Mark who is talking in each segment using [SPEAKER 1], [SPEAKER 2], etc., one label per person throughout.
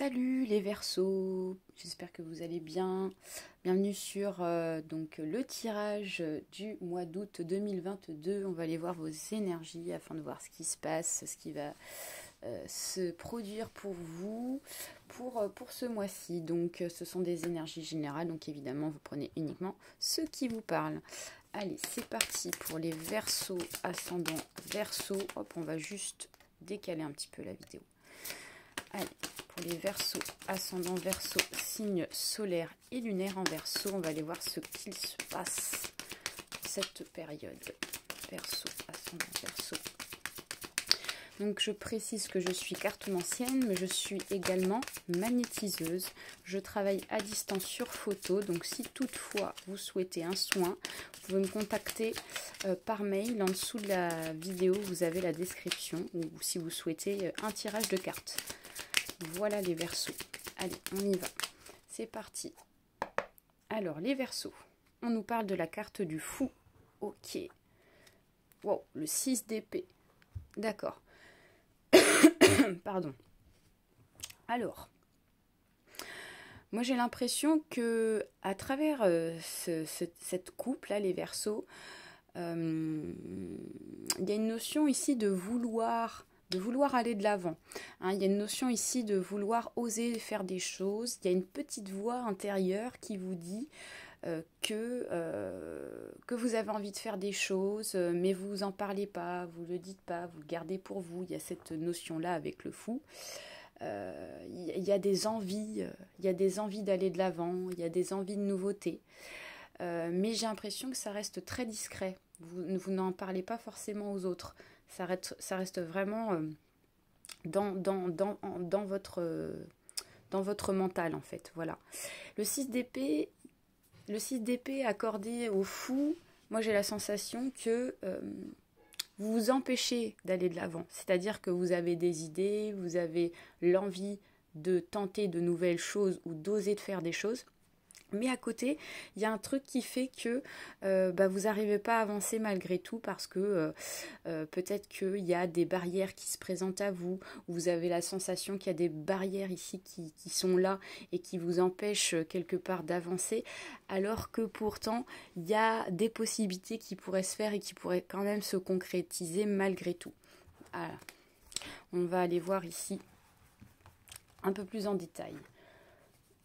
[SPEAKER 1] Salut les Verseaux, j'espère que vous allez bien. Bienvenue sur donc le tirage du mois d'août 2022. On va aller voir vos énergies afin de voir ce qui se passe, ce qui va se produire pour vous pour ce mois-ci. Donc ce sont des énergies générales, donc évidemment vous prenez uniquement ceux qui vous parlent. Allez, c'est parti pour les Verseaux, ascendant Verseaux. Hop, on va juste décaler un petit peu la vidéo. Allez, pour les Verseaux, ascendant Verseau, signe solaire et lunaire en Verseau, on va aller voir ce qu'il se passe cette période. Verseau, ascendant Verseau. Donc je précise que je suis cartomancienne, mais je suis également magnétiseuse. Je travaille à distance sur photo, donc si toutefois vous souhaitez un soin, vous pouvez me contacter par mail. En dessous de la vidéo, vous avez la description, ou si vous souhaitez un tirage de cartes. Voilà les Verseaux. Allez, on y va. C'est parti. Alors, les Verseaux. On nous parle de la carte du fou. Ok. Wow, le 6 d'épée. D'accord. Pardon. Alors, moi j'ai l'impression que à travers cette coupe-là, les Verseaux, il y a une notion ici de vouloir aller de l'avant. Hein, il y a une notion ici de vouloir oser faire des choses. Il y a une petite voix intérieure qui vous dit que vous avez envie de faire des choses, mais vous n'en parlez pas, vous ne le dites pas, vous le gardez pour vous. Il y a cette notion-là avec le fou. Il y a des envies, d'aller de l'avant, il y a des envies de nouveautés. Mais j'ai l'impression que ça reste très discret. Vous n'en parlez pas forcément aux autres. Ça reste vraiment dans votre mental, en fait. Voilà. Le 6 d'épée accordé au fou, moi j'ai la sensation que vous vous empêchez d'aller de l'avant. C'est-à-dire que vous avez des idées, vous avez l'envie de tenter de nouvelles choses ou d'oser de faire des choses. Mais à côté, il y a un truc qui fait que vous n'arrivez pas à avancer malgré tout parce que peut-être qu'il y a des barrières qui se présentent à vous. Vous avez la sensation qu'il y a des barrières ici qui sont là et qui vous empêchent quelque part d'avancer. Alors que pourtant, il y a des possibilités qui pourraient se faire et qui pourraient quand même se concrétiser malgré tout. Voilà. On va aller voir ici un peu plus en détail.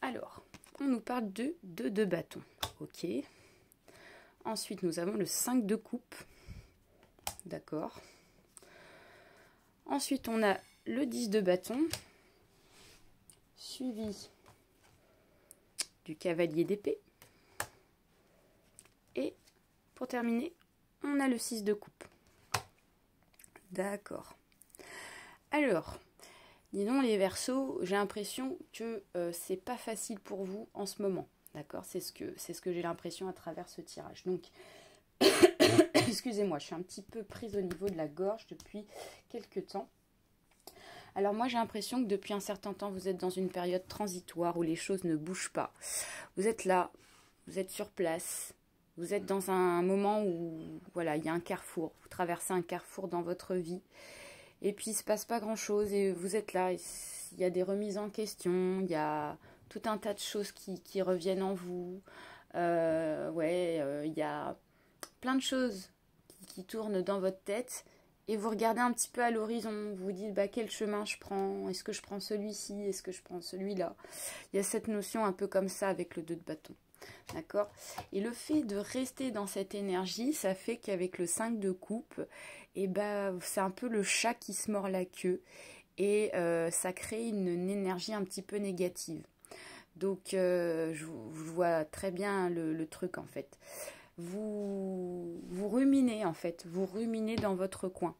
[SPEAKER 1] Alors, on nous parle de 2 de bâton. Ok. Ensuite, nous avons le 5 de coupe. D'accord. Ensuite, on a le 10 de bâton. Suivi du cavalier d'épée. Et pour terminer, on a le 6 de coupe. D'accord. Alors, dis donc les Verseaux, j'ai l'impression que c'est pas facile pour vous en ce moment. D'accord, c'est ce que j'ai l'impression à travers ce tirage. Donc, excusez-moi, je suis un petit peu prise au niveau de la gorge depuis quelques temps. Alors moi, j'ai l'impression que depuis un certain temps, vous êtes dans une période transitoire où les choses ne bougent pas. Vous êtes là, vous êtes sur place, vous êtes dans un moment où, voilà, il y a un carrefour. Vous traversez un carrefour dans votre vie. Et puis, il ne se passe pas grand-chose et vous êtes là. Il y a des remises en question, il y a tout un tas de choses qui reviennent en vous. Il y a plein de choses qui tournent dans votre tête. Et vous regardez un petit peu à l'horizon. Vous vous dites, quel chemin je prends? Est-ce que je prends celui-ci? Est-ce que je prends celui-là? Il y a cette notion un peu comme ça avec le 2 de bâton. D'accord? Et le fait de rester dans cette énergie, ça fait qu'avec le 5 de coupe, c'est un peu le chat qui se mord la queue et ça crée une énergie un petit peu négative. Donc je vois très bien le truc en fait. Vous ruminez en fait, vous ruminez dans votre coin.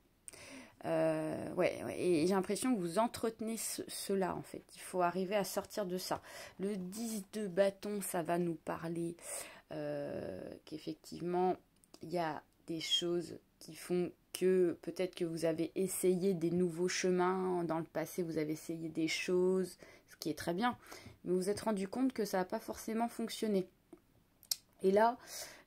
[SPEAKER 1] Et j'ai l'impression que vous entretenez cela en fait. Il faut arriver à sortir de ça. Le 10 de bâton, ça va nous parler qu'effectivement, il y a des choses qui font que peut-être que vous avez essayé des nouveaux chemins. Dans le passé, vous avez essayé des choses, ce qui est très bien. Mais vous vous êtes rendu compte que ça n'a pas forcément fonctionné. Et là,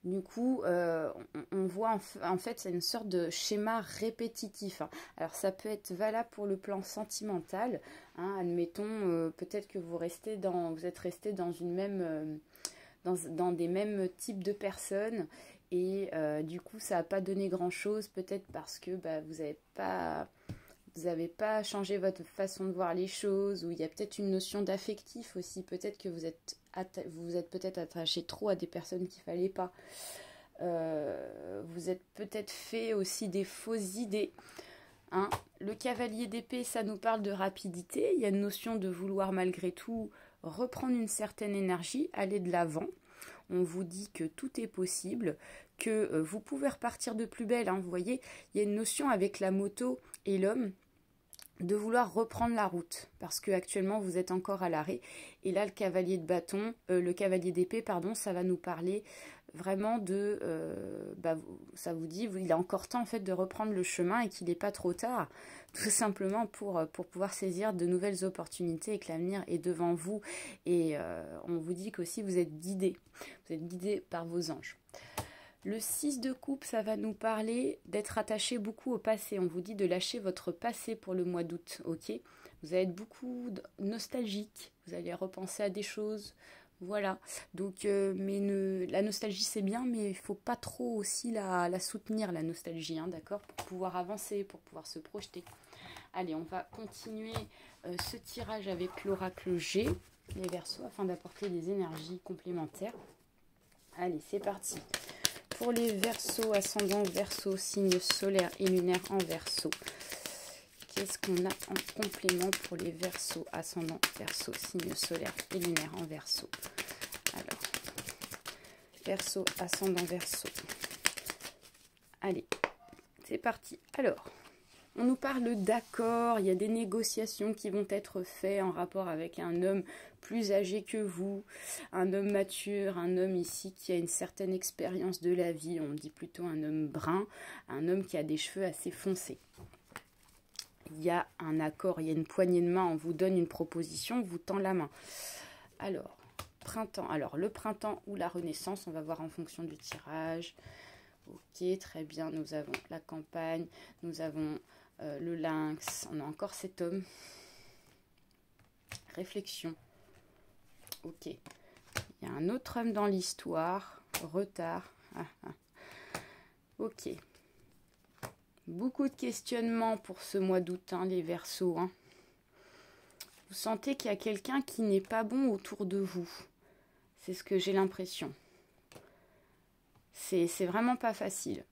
[SPEAKER 1] du coup, on voit en fait, c'est une sorte de schéma répétitif, hein. Alors, ça peut être valable pour le plan sentimental, hein. Admettons, peut-être que vous êtes resté dans une même, dans des mêmes types de personnes, et du coup, ça n'a pas donné grand-chose, peut-être parce que bah, vous n'avez pas changé votre façon de voir les choses, ou il y a peut-être une notion d'affectif aussi, peut-être que vous êtes peut-être attaché trop à des personnes qu'il ne fallait pas. Vous êtes peut-être fait aussi des fausses idées, hein. Le cavalier d'épée, ça nous parle de rapidité, il y a une notion de vouloir malgré tout reprendre une certaine énergie, aller de l'avant. On vous dit que tout est possible, que vous pouvez repartir de plus belle, hein. Vous voyez, il y a une notion avec la moto et l'homme de vouloir reprendre la route, parce que actuellement vous êtes encore à l'arrêt. Et là, le cavalier de bâton, le cavalier d'épée, pardon, ça va nous parler vraiment de, ça vous dit, il a encore temps en fait de reprendre le chemin et qu'il n'est pas trop tard, tout simplement pour pouvoir saisir de nouvelles opportunités et que l'avenir est devant vous. Et on vous dit qu'aussi vous êtes guidé par vos anges. Le 6 de coupe, ça va nous parler d'être attaché beaucoup au passé. On vous dit de lâcher votre passé pour le mois d'août, ok? Vous allez être beaucoup nostalgique, vous allez repenser à des choses, voilà. Donc, la nostalgie c'est bien, mais il ne faut pas trop aussi la soutenir, la nostalgie, hein, d'accord? Pour pouvoir avancer, pour pouvoir se projeter. Allez, on va continuer ce tirage avec l'oracle G, les Verseaux, afin d'apporter des énergies complémentaires. Allez, c'est parti. Pour les Verseaux, ascendant Verseau, signe solaire et lunaire en Verseau. Qu'est-ce qu'on a en complément pour les Verseaux, ascendant Verseau, signe solaire et lunaire en Verseau? Alors, Verseau, ascendant Verseau. Allez, c'est parti. Alors, on nous parle d'accord, il y a des négociations qui vont être faites en rapport avec un homme plus âgé que vous, un homme mature, un homme ici qui a une certaine expérience de la vie, on me dit plutôt un homme brun, un homme qui a des cheveux assez foncés. Il y a un accord, il y a une poignée de main, on vous donne une proposition, on vous tend la main. Alors, printemps, alors le printemps ou la renaissance, on va voir en fonction du tirage. Ok, très bien, nous avons la campagne, nous avons le lynx, on a encore cet homme. Réflexion. Ok. Il y a un autre homme dans l'histoire. Retard. Ok. Beaucoup de questionnements pour ce mois d'août, hein, les Verseaux, hein. Vous sentez qu'il y a quelqu'un qui n'est pas bon autour de vous. C'est ce que j'ai l'impression. C'est vraiment pas facile.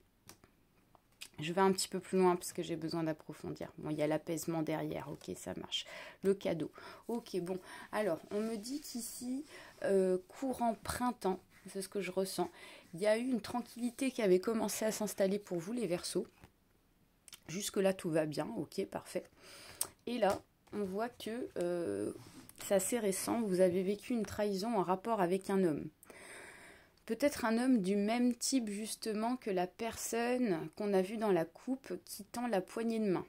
[SPEAKER 1] Je vais un petit peu plus loin parce que j'ai besoin d'approfondir. Bon, il y a l'apaisement derrière. Ok, ça marche. Le cadeau. Ok, bon. Alors, on me dit qu'ici, courant printemps, c'est ce que je ressens, il y a eu une tranquillité qui avait commencé à s'installer pour vous, les Verseaux. Jusque-là, tout va bien. Ok, parfait. Et là, on voit que c'est assez récent. Vous avez vécu une trahison en rapport avec un homme. Peut-être un homme du même type justement que la personne qu'on a vue dans la coupe qui tend la poignée de main.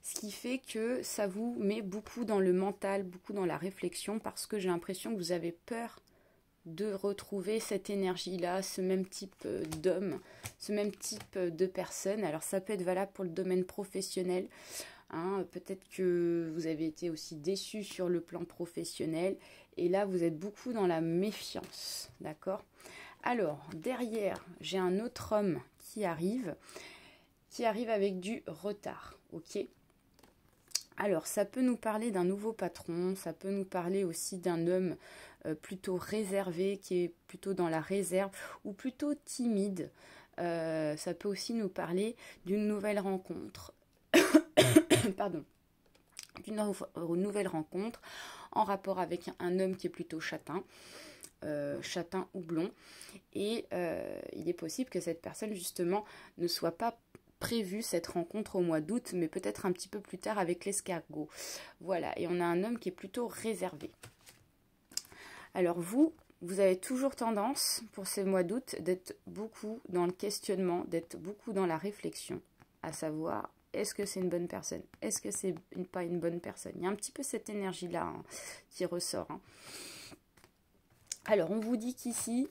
[SPEAKER 1] Ce qui fait que ça vous met beaucoup dans le mental, beaucoup dans la réflexion, parce que j'ai l'impression que vous avez peur de retrouver cette énergie-là, ce même type d'homme, ce même type de personne. Alors ça peut être valable pour le domaine professionnel, hein, peut-être que vous avez été aussi déçu sur le plan professionnel, et là vous êtes beaucoup dans la méfiance, d'accord ? Alors, derrière, j'ai un autre homme qui arrive avec du retard, ok ? Alors, ça peut nous parler d'un nouveau patron, ça peut nous parler aussi d'un homme plutôt réservé, qui est plutôt dans la réserve, ou plutôt timide. Ça peut aussi nous parler d'une nouvelle rencontre. Pardon. D'une nouvelle rencontre en rapport avec un homme qui est plutôt châtain. Châtain ou blond, et il est possible que cette personne justement ne soit pas prévue, cette rencontre au mois d'août, mais peut-être un petit peu plus tard avec l'escargot. Voilà, et on a un homme qui est plutôt réservé. Alors vous avez toujours tendance pour ce mois d'août d'être beaucoup dans le questionnement, d'être beaucoup dans la réflexion, à savoir est-ce que c'est une bonne personne, est-ce que c'est pas une bonne personne. Il y a un petit peu cette énergie-là, hein, qui ressort, hein. Alors, on vous dit qu'ici,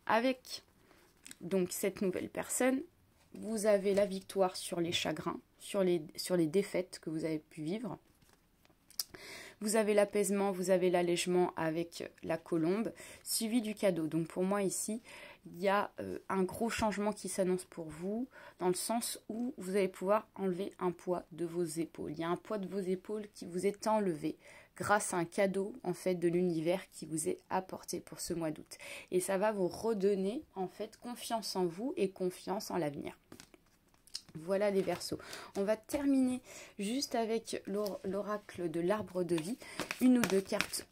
[SPEAKER 1] avec donc cette nouvelle personne, vous avez la victoire sur les chagrins, sur les défaites que vous avez pu vivre. Vous avez l'apaisement, vous avez l'allègement avec la colombe, suivi du cadeau. Donc pour moi ici, il y a un gros changement qui s'annonce pour vous, dans le sens où vous allez pouvoir enlever un poids de vos épaules. Il y a un poids de vos épaules qui vous est enlevé grâce à un cadeau en fait de l'univers qui vous est apporté pour ce mois d'août. Et ça va vous redonner en fait confiance en vous et confiance en l'avenir. Voilà les Verseaux. On va terminer juste avec l'oracle de l'arbre de vie. Une ou deux cartes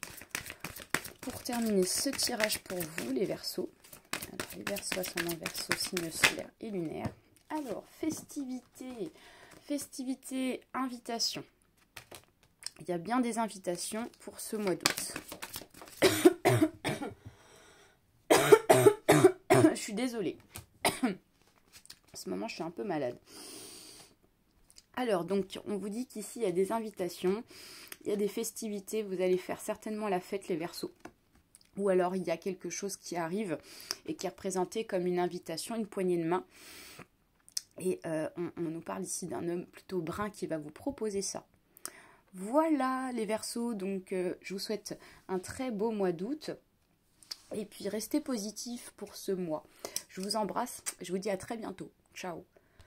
[SPEAKER 1] pour terminer ce tirage pour vous, les Verseaux. Alors, les Verseaux, ascendant Verseau, signe solaire et lunaire. Alors, festivité, invitation. Il y a bien des invitations pour ce mois d'août. Je suis désolée. En ce moment, je suis un peu malade. Alors, donc, on vous dit qu'ici, il y a des invitations, il y a des festivités, vous allez faire certainement la fête, les Verseaux. Ou alors, il y a quelque chose qui arrive et qui est représenté comme une invitation, une poignée de main. Et on nous parle ici d'un homme plutôt brun qui va vous proposer ça. Voilà, les Verseaux. Donc, je vous souhaite un très beau mois d'août. Et puis, restez positifs pour ce mois. Je vous embrasse. Je vous dis à très bientôt. Ciao.